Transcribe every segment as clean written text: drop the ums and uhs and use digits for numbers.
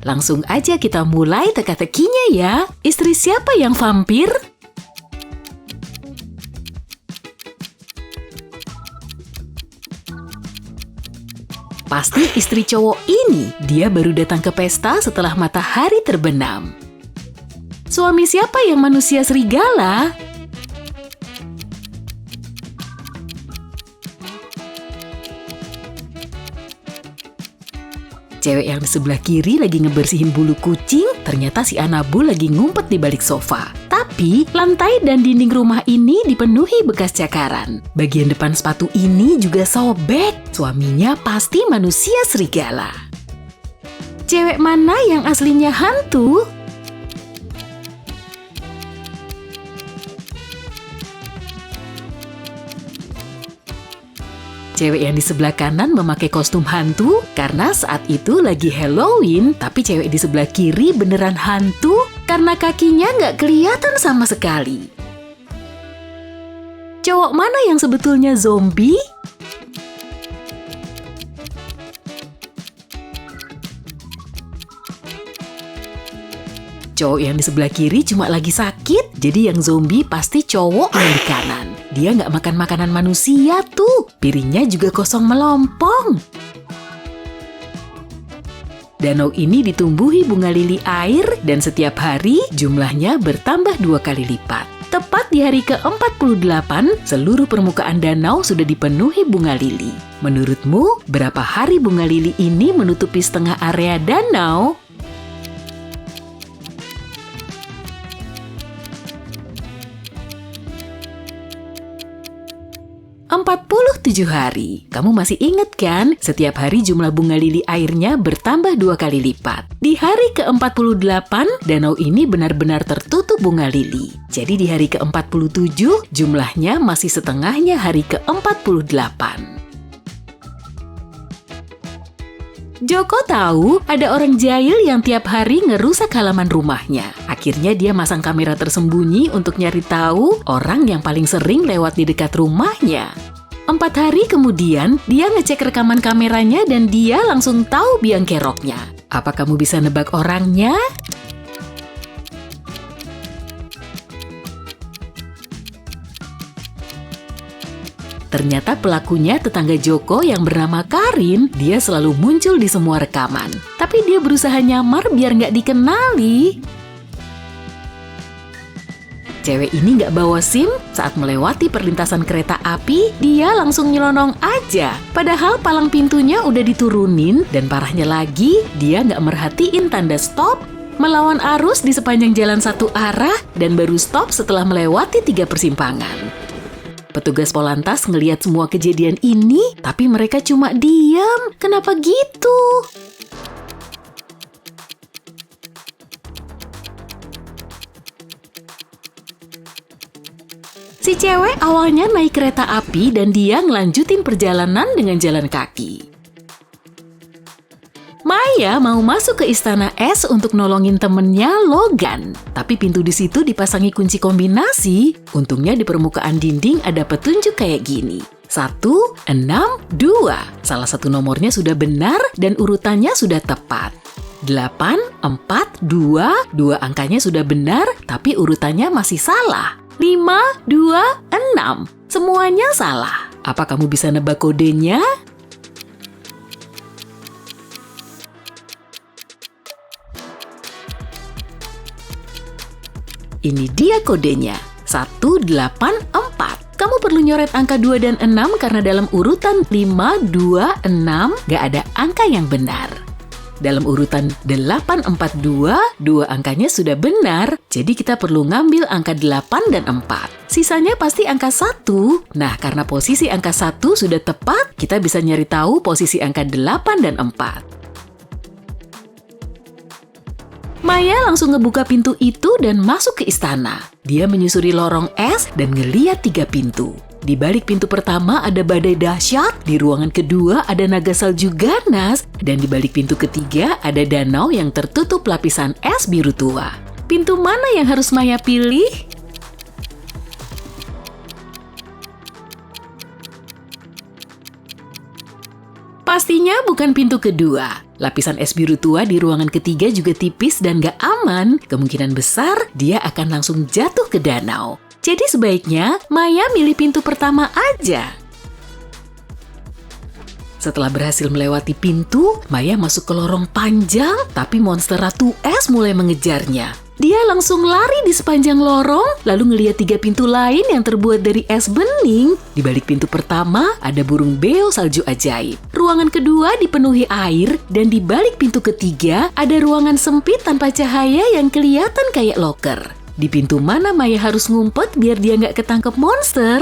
Langsung aja kita mulai teka-tekinya ya. Istri siapa yang vampir? Pasti istri cowok ini. Dia baru datang ke pesta setelah matahari terbenam. Suami siapa yang manusia serigala? Cewek yang di sebelah kiri lagi ngebersihin bulu kucing, ternyata si Anabul lagi ngumpet di balik sofa. Tapi, lantai dan dinding rumah ini dipenuhi bekas cakaran. Bagian depan sepatu ini juga sobek. Suaminya pasti manusia serigala. Cewek mana yang aslinya hantu? Cewek yang di sebelah kanan memakai kostum hantu karena saat itu lagi Halloween, tapi cewek di sebelah kiri beneran hantu karena kakinya nggak kelihatan sama sekali. Cowok mana yang sebetulnya zombie? Cowok yang di sebelah kiri cuma lagi sakit, jadi yang zombie pasti cowok yang di kanan. Dia nggak makan makanan manusia tuh, piringnya juga kosong melompong. Danau ini ditumbuhi bunga lili air dan setiap hari jumlahnya bertambah 2 kali lipat. Tepat di hari ke-48, seluruh permukaan danau sudah dipenuhi bunga lili. Menurutmu, berapa hari bunga lili ini menutupi setengah area danau? 47 hari. Kamu masih ingat kan? Setiap hari jumlah bunga lili airnya bertambah 2 kali lipat. Di hari ke-48, danau ini benar-benar tertutup bunga lili. Jadi di hari ke-47, jumlahnya masih setengahnya hari ke-48. Joko tahu ada orang jahil yang tiap hari ngerusak halaman rumahnya. Akhirnya dia masang kamera tersembunyi untuk nyari tahu orang yang paling sering lewat di dekat rumahnya. 4 hari kemudian, dia ngecek rekaman kameranya dan dia langsung tahu biang keroknya. Apa kamu bisa nebak orangnya? Ternyata pelakunya tetangga Joko yang bernama Karin. Dia selalu muncul di semua rekaman. Tapi dia berusaha nyamar biar nggak dikenali. Cewek ini nggak bawa SIM, saat melewati perlintasan kereta api, dia langsung nyelonong aja. Padahal palang pintunya udah diturunin, dan parahnya lagi, dia nggak merhatiin tanda stop, melawan arus di sepanjang jalan satu arah, dan baru stop setelah melewati 3 persimpangan. Petugas Polantas ngelihat semua kejadian ini, tapi mereka cuma diam. Kenapa gitu? Si cewek awalnya naik kereta api dan dia ngelanjutin perjalanan dengan jalan kaki. Maya mau masuk ke istana es untuk nolongin temennya Logan. Tapi pintu di situ dipasangi kunci kombinasi. Untungnya di permukaan dinding ada petunjuk kayak gini. 1, 6, 2. Salah satu nomornya sudah benar dan urutannya sudah tepat. 8, 4, 2. 2 angkanya sudah benar tapi urutannya masih salah. 5, 2, 6. Semuanya salah. Apa kamu bisa nebak kodenya? Ini dia kodenya, 184. Kamu perlu nyoret angka 2 dan 6 karena dalam urutan 5, 2, 6 gak ada angka yang benar. Dalam urutan 842, 2 angkanya sudah benar, jadi kita perlu ngambil angka 8 dan 4. Sisanya pasti angka 1. Nah, karena posisi angka 1 sudah tepat, kita bisa nyari tahu posisi angka 8 dan 4. Maya langsung ngebuka pintu itu dan masuk ke istana. Dia menyusuri lorong es dan ngeliat 3 pintu. Di balik pintu pertama ada badai dahsyat, di ruangan kedua ada naga salju ganas, dan di balik pintu ketiga ada danau yang tertutup lapisan es biru tua. Pintu mana yang harus Maya pilih? Pastinya bukan pintu kedua. Lapisan es biru tua di ruangan ketiga juga tipis dan gak aman. Kemungkinan besar dia akan langsung jatuh ke danau. Jadi sebaiknya Maya milih pintu pertama aja. Setelah berhasil melewati pintu, Maya masuk ke lorong panjang, tapi monster Ratu Es mulai mengejarnya. Dia langsung lari di sepanjang lorong, lalu ngeliat 3 pintu lain yang terbuat dari es bening. Di balik pintu pertama, ada burung beo salju ajaib. Ruangan kedua dipenuhi air, dan di balik pintu ketiga, ada ruangan sempit tanpa cahaya yang kelihatan kayak loker. Di pintu mana Maya harus ngumpet biar dia nggak ketangkep monster?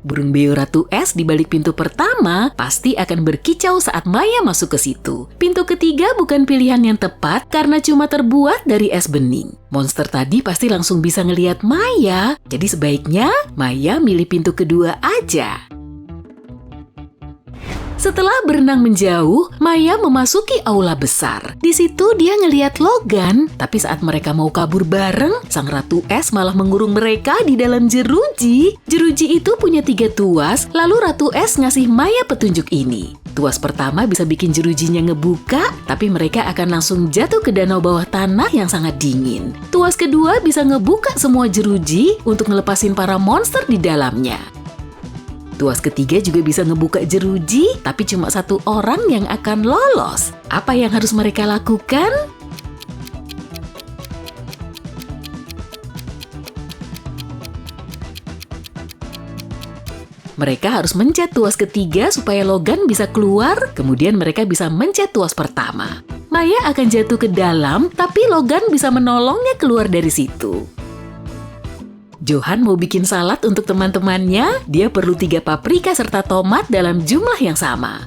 Burung beo Ratu Es di balik pintu pertama pasti akan berkicau saat Maya masuk ke situ. Pintu ketiga bukan pilihan yang tepat karena cuma terbuat dari es bening. Monster tadi pasti langsung bisa ngelihat Maya, jadi sebaiknya Maya milih pintu kedua aja. Setelah berenang menjauh, Maya memasuki aula besar. Di situ dia ngeliat Logan, tapi saat mereka mau kabur bareng, sang Ratu Es malah mengurung mereka di dalam jeruji. Jeruji itu punya 3 tuas, lalu Ratu Es ngasih Maya petunjuk ini. Tuas pertama bisa bikin jerujinya ngebuka, tapi mereka akan langsung jatuh ke danau bawah tanah yang sangat dingin. Tuas kedua bisa ngebuka semua jeruji untuk ngelepasin para monster di dalamnya. Tuas ketiga juga bisa ngebuka jeruji, tapi cuma 1 orang yang akan lolos. Apa yang harus mereka lakukan? Mereka harus mencet tuas ketiga supaya Logan bisa keluar, kemudian mereka bisa mencet tuas pertama. Maya akan jatuh ke dalam, tapi Logan bisa menolongnya keluar dari situ. Johan mau bikin salad untuk teman-temannya, dia perlu 3 paprika serta tomat dalam jumlah yang sama.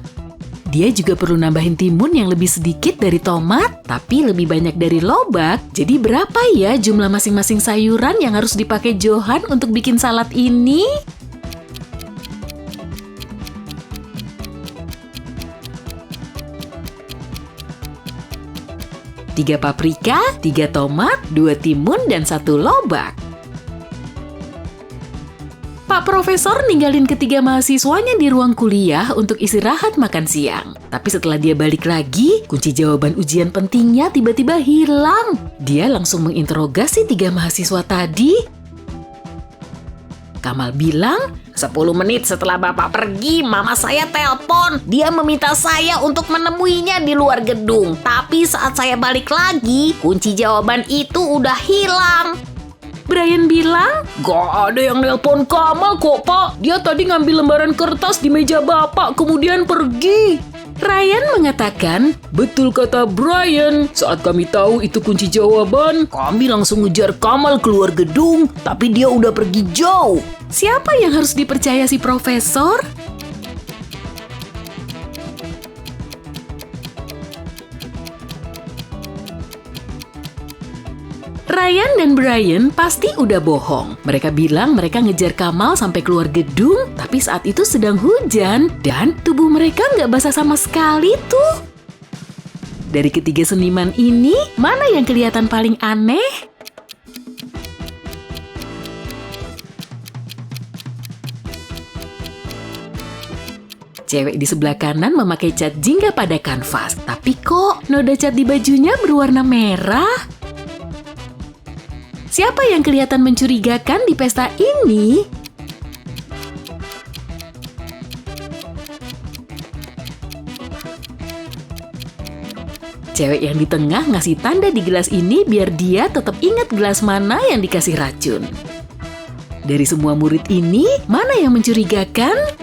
Dia juga perlu nambahin timun yang lebih sedikit dari tomat, tapi lebih banyak dari lobak. Jadi berapa ya jumlah masing-masing sayuran yang harus dipakai Johan untuk bikin salad ini? Tiga paprika, 3 tomat, 2 timun, dan 1 lobak. Pak Profesor ninggalin ketiga mahasiswanya di ruang kuliah untuk istirahat makan siang. Tapi setelah dia balik lagi, kunci jawaban ujian pentingnya tiba-tiba hilang. Dia langsung menginterogasi 3 mahasiswa tadi. Kamal bilang, 10 menit setelah Bapak pergi, Mama saya telepon. Dia meminta saya untuk menemuinya di luar gedung. Tapi saat saya balik lagi, kunci jawaban itu udah hilang. Brian bilang, "Gak ada yang nelpon Kamal kok, Pak. Dia tadi ngambil lembaran kertas di meja Bapak, kemudian pergi." Ryan mengatakan, "Betul kata Brian. Saat kami tahu itu kunci jawaban, kami langsung ngejar Kamal keluar gedung, tapi dia udah pergi jauh." siapa yang harus dipercaya si Profesor? Ryan dan Brian pasti udah bohong. Mereka bilang mereka ngejar Kamal sampai keluar gedung, tapi saat itu sedang hujan dan tubuh mereka nggak basah sama sekali tuh. Dari ketiga seniman ini, mana yang kelihatan paling aneh? Cewek di sebelah kanan memakai cat jingga pada kanvas, tapi kok noda cat di bajunya berwarna merah? Siapa yang kelihatan mencurigakan di pesta ini? Cewek yang di tengah ngasih tanda di gelas ini biar dia tetap ingat gelas mana yang dikasih racun. Dari semua murid ini, mana yang mencurigakan?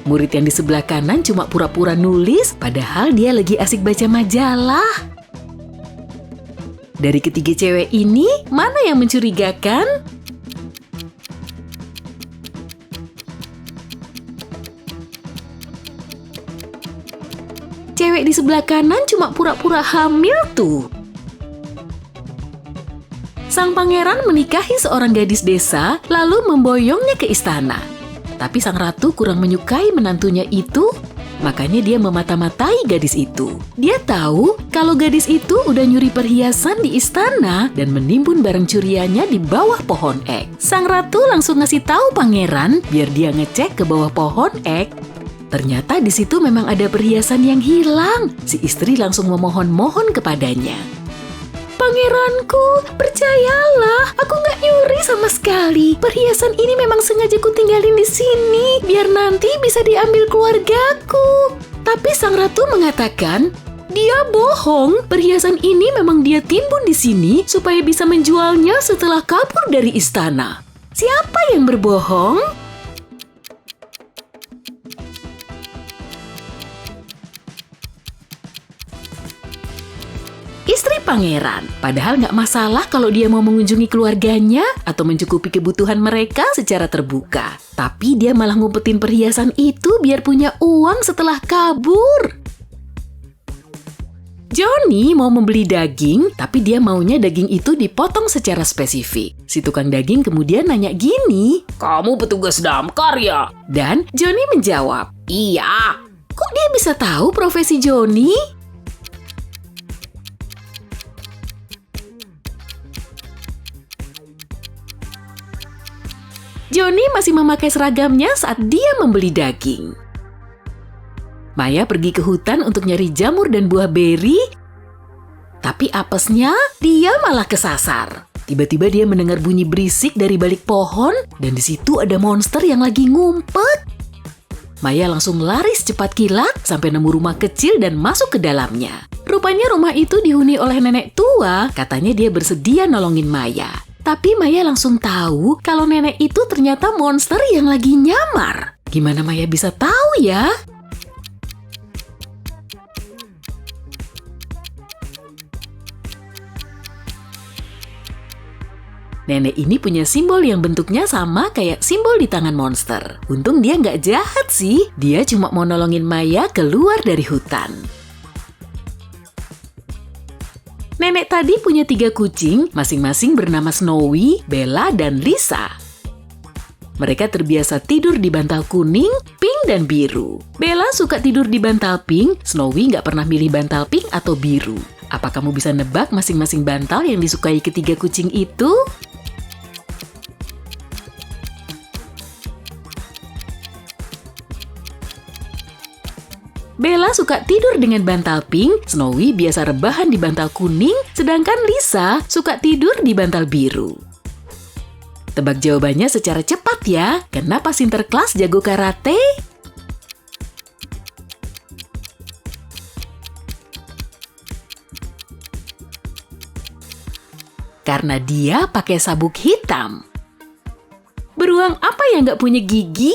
Murid yang di sebelah kanan cuma pura-pura nulis, padahal dia lagi asik baca majalah. Dari ketiga cewek ini, mana yang mencurigakan? Cewek di sebelah kanan cuma pura-pura hamil tuh. Sang pangeran menikahi seorang gadis desa, lalu memboyongnya ke istana. Tapi sang ratu kurang menyukai menantunya itu. Makanya dia memata-matai gadis itu. Dia tahu kalau gadis itu udah nyuri perhiasan di istana dan menimbun barang curiannya di bawah pohon ek. Sang ratu langsung ngasih tahu pangeran biar dia ngecek ke bawah pohon ek. Ternyata di situ memang ada perhiasan yang hilang. Si istri langsung memohon-mohon kepadanya. Pangeranku, percayalah, aku nggak nyuri sama sekali. Perhiasan ini memang sengaja kutinggalin di sini, biar nanti bisa diambil keluargaku. Tapi sang ratu mengatakan, dia bohong. Perhiasan ini memang dia timbun di sini supaya bisa menjualnya setelah kabur dari istana. Siapa yang berbohong? Istri pangeran, padahal nggak masalah kalau dia mau mengunjungi keluarganya atau mencukupi kebutuhan mereka secara terbuka. Tapi dia malah ngumpetin perhiasan itu biar punya uang setelah kabur. Johnny mau membeli daging, tapi dia maunya daging itu dipotong secara spesifik. Si tukang daging kemudian nanya gini, Kamu petugas damkar ya? dan Johnny menjawab, Iya. kok dia bisa tahu profesi Johnny? Johnny masih memakai seragamnya saat dia membeli daging. Maya pergi ke hutan untuk nyari jamur dan buah beri, tapi apesnya dia malah kesasar. Tiba-tiba dia mendengar bunyi berisik dari balik pohon dan di situ ada monster yang lagi ngumpet. Maya langsung lari secepat kilat sampai nemu rumah kecil dan masuk ke dalamnya. Rupanya rumah itu dihuni oleh nenek tua, katanya dia bersedia nolongin Maya. Tapi Maya langsung tahu kalau nenek itu ternyata monster yang lagi nyamar. Gimana Maya bisa tahu ya? Nenek ini punya simbol yang bentuknya sama kayak simbol di tangan monster. Untung dia nggak jahat sih. Dia cuma mau nolongin Maya keluar dari hutan. Nenek tadi punya 3 kucing, masing-masing bernama Snowy, Bella, dan Lisa. Mereka terbiasa tidur di bantal kuning, pink, dan biru. Bella suka tidur di bantal pink, Snowy nggak pernah milih bantal pink atau biru. Apa kamu bisa nebak masing-masing bantal yang disukai ketiga kucing itu? Bella suka tidur dengan bantal pink, Snowy biasa rebahan di bantal kuning, sedangkan Lisa suka tidur di bantal biru. Tebak jawabannya secara cepat ya. Kenapa Sinterklas jago karate? Karena dia pakai sabuk hitam. Beruang apa yang nggak punya gigi?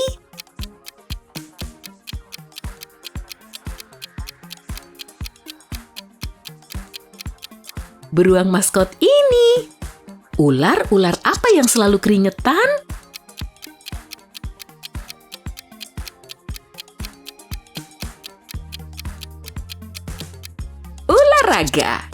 Beruang maskot ini. Ular apa yang selalu keringetan? Olahraga.